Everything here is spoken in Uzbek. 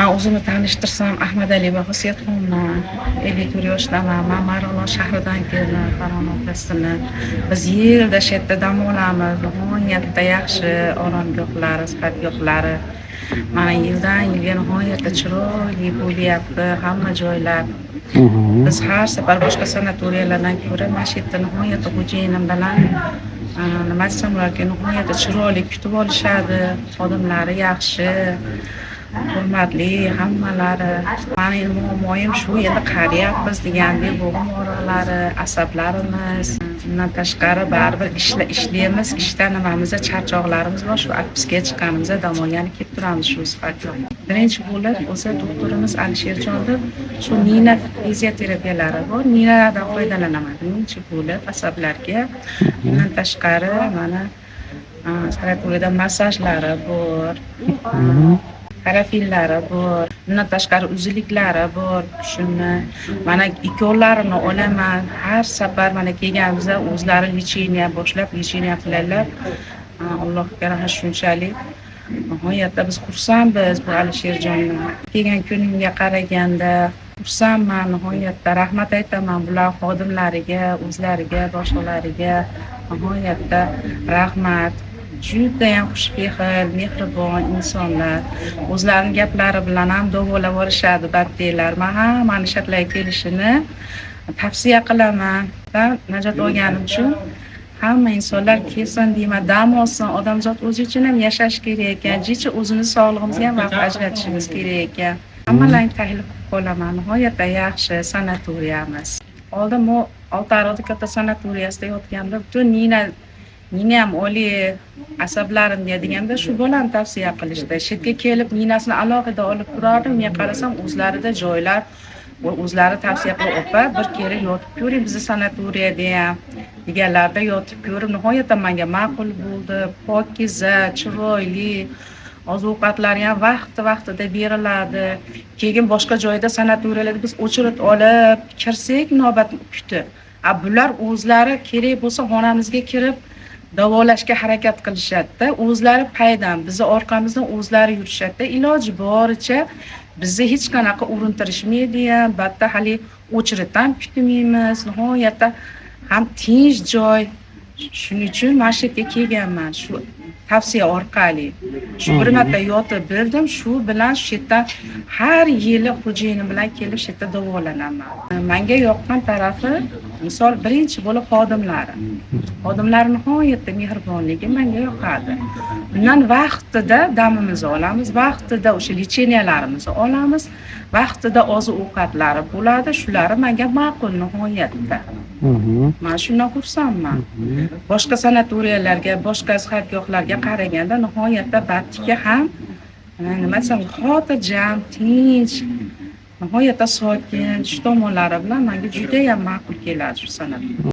Man o'zimni tanishtirsam, Ahmadali Bahosiyatxonman, 54 yoshdaman. Man Marg'ilon shahridan keldim, Farg'ona o'lkasidan. Biz yilda shu yerda dam olamiz. Nihoyatda yaxshi oromgohlari, sifatgohlari. Mana yildan-yilga nihoyatda chiroyli bo'lyapti hamma joylar. Biz har safar boshqa sanatoriyalardan ko'ra mana shu yerda nihoyatda xo'jayinim bilan nima desam ularga nihoyatda chiroyli kutib olishadi. Xodimlari yaxshi. Hurmatli hammalari. Mani muammoyim shu, endi qariyapmiz degandek bo'g'im og'riqlari, asablarimiz. Bundan tashqari baribir ishlaymiz, ishdan nimamizda charchoqlarimiz bor. Shu отпускаga chiqqanimizda dam olgani kelib turamiz shu sifatga. Birinchi bo'lib o'zi doktorimiz Alisherjonda shu nina fizioterapiyalari bor. Ninalardan foydalanaman. Birinchi bo'lib asablarga. Bundan tashqari mana sanatoriyada massajlari bor. Parafillari bor, bundan tashqari uzunliklari bor. Shuni mana ikollarini olaman. Har safar mana kelganimizda o'zlari lecheniya boshlab, lecheniya qiladilar. Allohga rahmat shunchalik. Nihoyatda biz xursandmiz bu Alisherjonni. Kelgan kunimga qaraganda xursandman, nihoyatda rahmat aytaman bular xodimlariga, o'zlariga, boshqalariga. Nihoyatda rahmat. Judayam xushfe'l, mehribon insonlar. O'zlarining gaplari bilan ham davolab olishadi batdeylar. Men hammani shartlarga kelishini tavsiya qilaman. Najot olganim uchun hamma insonlar kelsin deyman, dam olsin. Odamzod o'zi uchun ham yashash kerak ekan. Jicha o'zimiz sog'lig'imizga ham vaqt ajratishimiz kerak ekan. Hammalarni taklif qilib qolaman. Nihoyatda yaxshi sanatoriyamiz. Oldin men Oltiariqda katta sanatoriyasida yotganda butun Nina ham oliy asablarimga deganda shu bolani tavsiya qilishdi. Shu yerga kelib ninasini alohida olib turardim. Men qarasam o'zlarida joylar va o'zlari tavsiya qilib, "Opa, bir kelib yotib ko'ring, bizni sanatoriyada ham." deganlarda yotib ko'rib, nihoyatda menga ma'qul bo'ldi. Pokiza, chiroyli, oziq-ovqatlari ham vaqti-vaqtida beriladi. Keyin boshqa joyda sanatoriyalarda biz o'chirit olib kirsak, navbat kutib. Bular o'zlari kerak bo'lsa xonamizga kirib davolashga harakat qilishadi-da. O'zlari paydan, bizni orqamizdan o'zlari yurishadi-da. Iloji boricha bizni hech qanaqa urintirishmaydi ham, batda hali o'chiritdan kutmaymiz. Nihoyatda ham tinch joy. Shuning uchun mana shu yerga kelganman. Shu tavsiya orqali. Shu bir marta yotib bildim, shu bilan shu yerda har yili xo'jayinim bilan kelib shu yerda davolanaman. Menga yoqqan tarafi, misol birinchi bo'lib xodimlari. Xodimlar nihoyatda mehribonligi menga yoqadi. Bundan vaqtida damimizni olamiz, vaqtida o'sha lecheniyalarimizni olamiz, vaqtida oziq-ovqatlari bo'ladi. Shulari menga ma'qul nihoyatda. Men shundan xursandman. Boshqa sanatoriyalarga, boshqa sihatgohlarga qaraganda nihoyatda batga ham nima desam, xotirjam, tinch, nihoyatda sokin, shu tomonlari bilan menga juda ham ma'qul keladi shu sanatoriya.